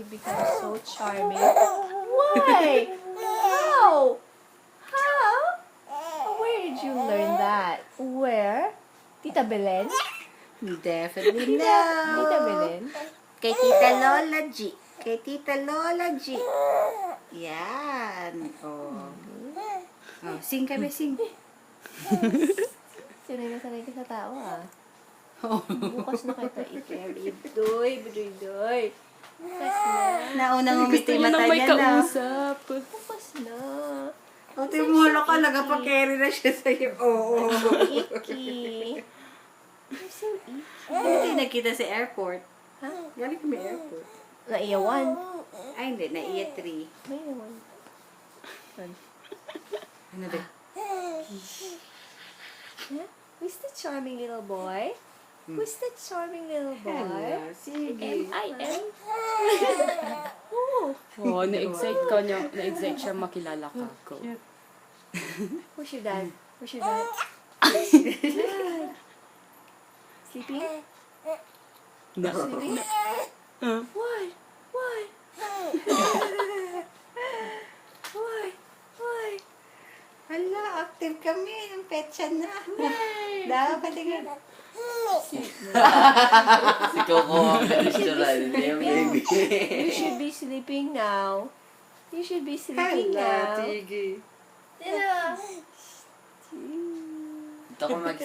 you become so charming? Why? How? How? Where did you learn that? Where? Tita Belen? Definitely Tita no. Belen? Kay Tita Lola G. Kay Tita Lola G. Yan. Oh. Oh, sing kami, sing. Sanay ka sa tao ah. Bukas na kita i-carry. Doy. Bukas na. Naunang umiti mata may niya na. kausap. Bukas na. O, timula ka, nagpa-carry na siya sa'yo. Oo. Icky. You're so icky. Hindi nagkita sa airport. Ha? Galing kami airport. Naiyawan. Ay, hindi. Naiya 3. May iyawan. Ano ba? Yeah? Who's the charming little boy? Who's the charming little boy? Hello. Sige. M-I-M? Oh, Oh, na-excite ka niya. Na-excite siya makilala ka. Go. where's your dad? Where's your dad? Sleeping? Na. Sleeping? What? What? Why? Hala, active kami. Yung petsa na. Dapat tingin. Si Coco, restaurant niya, baby. You should be sleeping now. You should be sleeping Hala, now. sige. Yeah. Ito ko mag